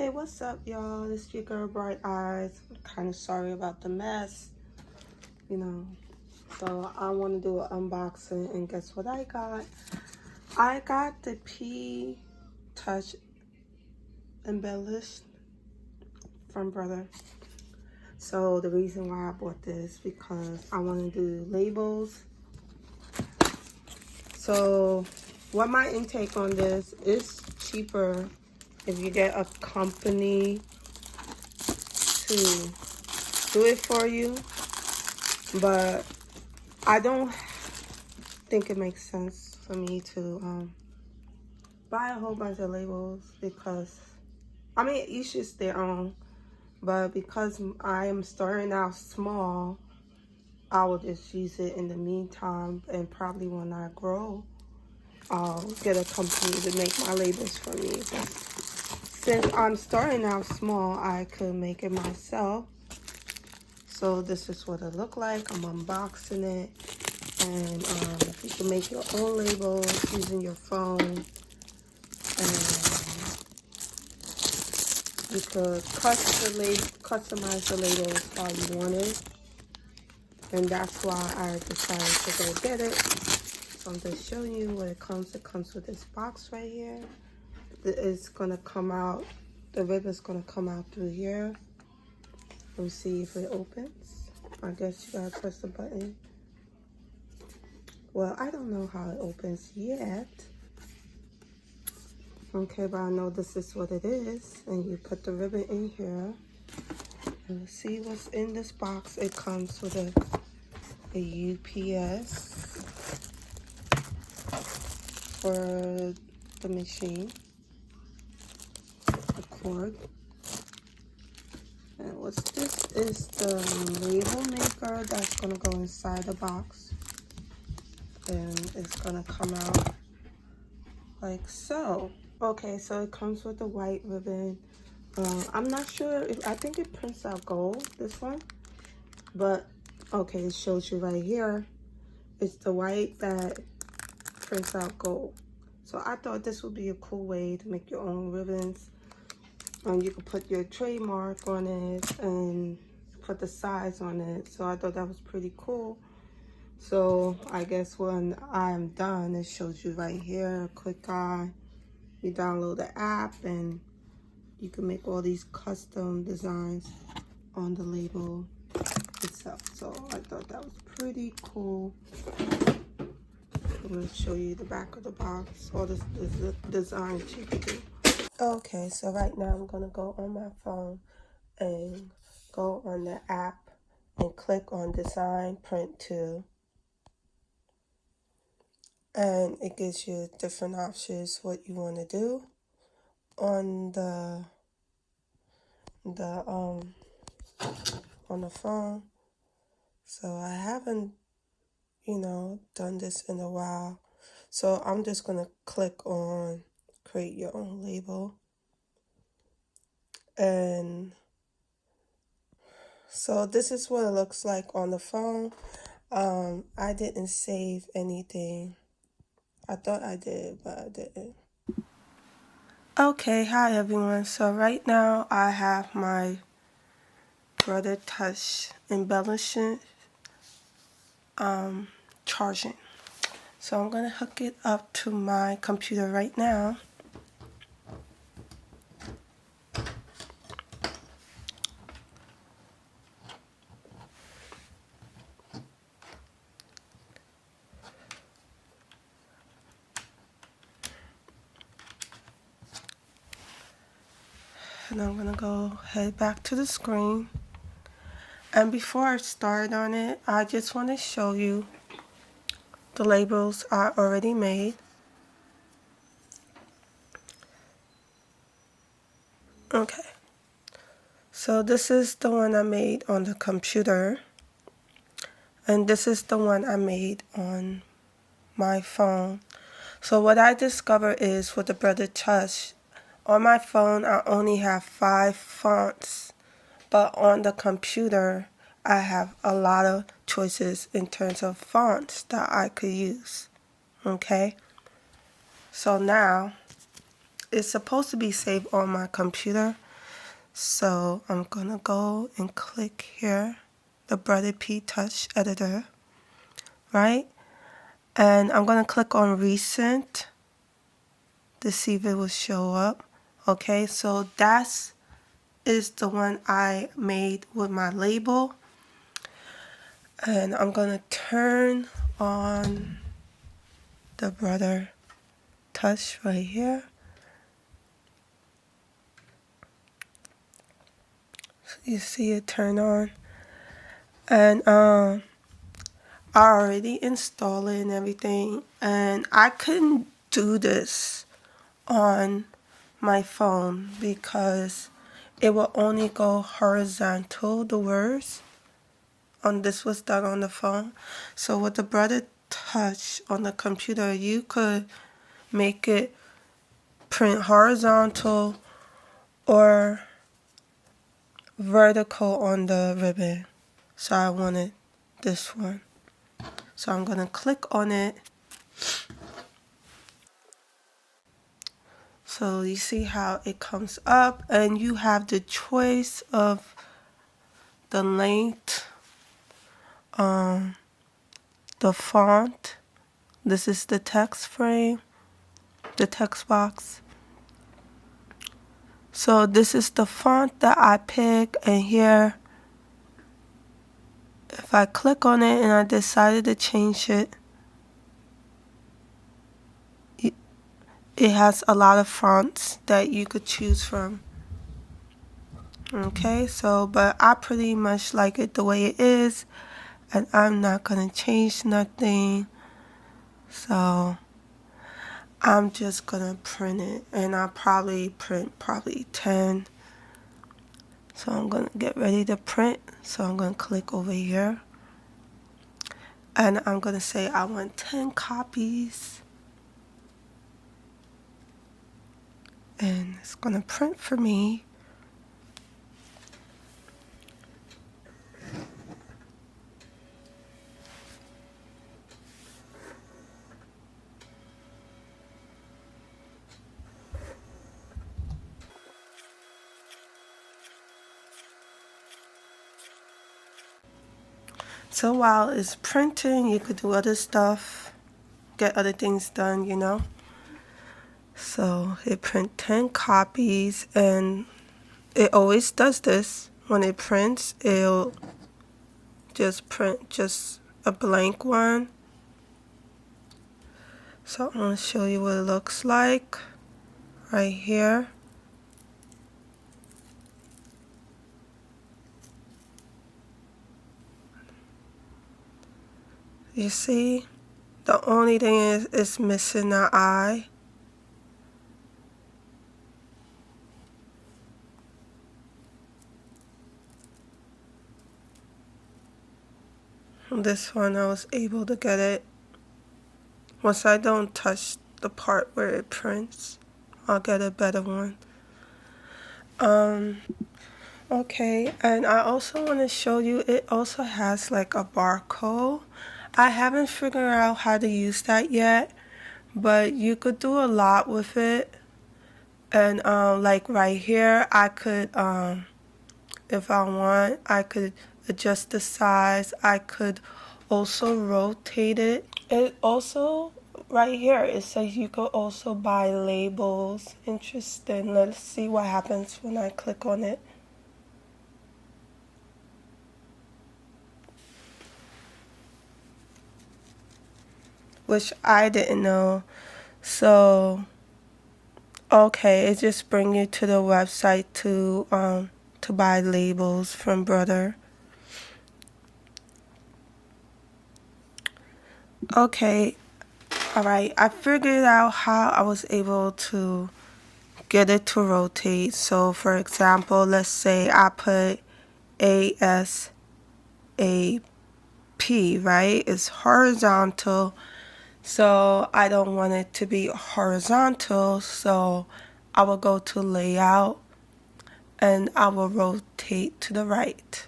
Hey, what's up, y'all? It's your girl, Bright Eyes. I'm kind of sorry about the mess, you know. So I want to do an unboxing, and guess what I got? I got the ptouch embellished from Brother. So the reason why I bought this because I want to do labels. So what my intake on this is cheaper if you get a company to do it for you, but I don't think it makes sense for me to buy a whole bunch of labels because, I mean, each is their own, but because I am starting out small, I will just use it in the meantime, and probably when I grow, I'll get a company to make my labels for me. But since I'm starting out small, I could make it myself. So this is what it look like. I'm unboxing it, and you can make your own labels using your phone, and you could customize the labels how you want it, and that's why I decided to go get it. So I'm just showing you what it comes. It comes with this box right here. It's gonna come out. The ribbon's gonna come out through here. Let me see if it opens. I guess you gotta press the button. Well, I don't know how it opens yet. Okay, but I know this is what it is. And you put the ribbon in here. And let's see what's in this box. It comes with a UPS for the machine. The cord. And what's this is the label maker that's gonna go inside the box. And it's gonna come out like so. Okay, so it comes with the white ribbon. I'm not sure if, I think it prints out gold, this one, but okay, it shows you right here. It's the white that prints out gold. So I thought this would be a cool way to make your own ribbons. You could put your trademark on it and put the size on it. So I thought that was pretty cool. So I guess when I'm done, it shows you right here, click on, you download the app, and you can make all these custom designs on the label itself. So I thought that was pretty cool. I'm going to show you the back of the box, all the designs you can do. Okay, so right now I'm going to go on my phone and go on the app and click on design print to. And it gives you different options what you want to do on the phone. So I haven't, done this in a while. So I'm just gonna click on create your own label. And so this is what it looks like on the phone. I didn't save anything. I thought I did, but I didn't. Okay, hi everyone. So right now I have my Brother Touch embellishing charging. So I'm gonna hook it up to my computer right now. And I'm gonna go head back to the screen. And before I start on it, I just want to show you the labels I already made. Okay, so this is the one I made on the computer, and this is the one I made on my phone. So what I discovered is with the Brother Touch, on my phone I only have 5 fonts, but on the computer I have a lot of choices in terms of fonts that I could use. Okay, so now it's supposed to be saved on my computer, So I'm gonna go and click here, the Brother ptouch editor, right? And I'm gonna click on recent to see if it will show up. Okay, so that's is the one I made with my label. And I'm gonna turn on the Brother touch right here. So you see it turn on. And I already installed it and everything. And I couldn't do this on my phone because it will only go horizontal, the words. This was done on the phone. So with the Brother touch on the computer, you could make it print horizontal or vertical on the ribbon. So I wanted this one. So I'm going to click on it. So you see how it comes up, and you have the choice of the length, the font. This is the text frame, the text box. So this is the font that I pick, and here, if I click on it and I decided to change it, it has a lot of fonts that you could choose from. Okay, so, but I pretty much like it the way it is, and I'm not gonna change nothing. So I'm just gonna print it, and I'll probably print 10. So I'm gonna get ready to print. So I'm gonna click over here, and I'm gonna say I want 10 copies, and it's gonna print for me. So while it's printing, you could do other stuff, get other things done, you know. So it print 10 copies, and it always does this. When it prints, it'll just print just a blank one. So I'm going to show you what it looks like right here. You see, the only thing is it's missing the eye. This one I was able to get it. Once I don't touch the part where it prints, I'll get a better one. Okay, and I also want to show you, it also has like a barcode. I haven't figured out how to use that yet, but you could do a lot with it. And like right here, I could, if I want, I could adjust the size. I could also rotate it. It also, right here, it says you could also buy labels. Interesting. Let's see what happens when I click on it. Which I didn't know. So, okay, it just brings you to the website to buy labels from Brother. Okay, all right. I figured out how I was able to get it to rotate. So, for example, let's say I put ASAP, right? It's horizontal. So I don't want it to be horizontal, so I will go to layout and I will rotate to the right.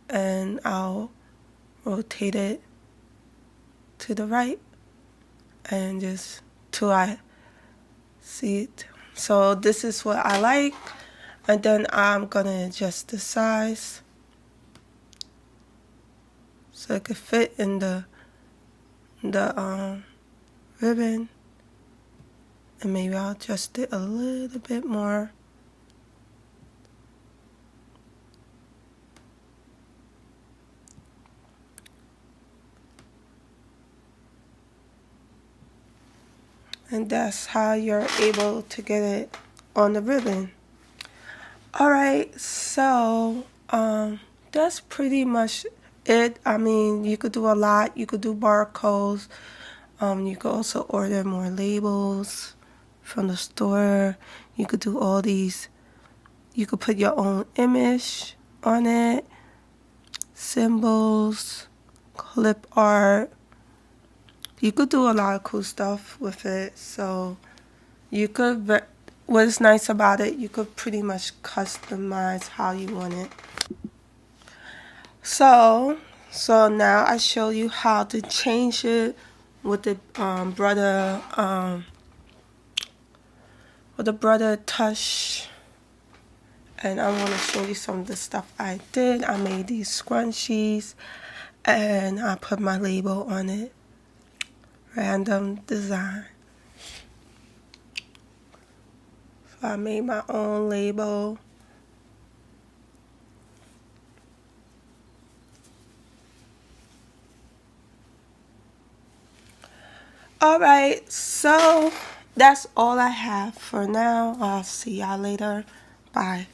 And I'll rotate it to the right and just till I see it. So this is what I like. And then I'm gonna adjust the size so it could fit in the ribbon, and maybe I'll adjust it a little bit more. And that's how you're able to get it on the ribbon. Alright, so that's pretty much it. I mean, you could do a lot. You could do barcodes. You could also order more labels from the store. You could do all these. You could put your own image on it, symbols, clip art. You could do a lot of cool stuff with it. So you could, what is nice about it, you could pretty much customize how you want it. So now I show you how to change it with the brother touch. And I want to show you some of the stuff I did. I made these scrunchies and I put my label on it. Random design. So I made my own label. Alright, so that's all I have for now. I'll see y'all later. Bye.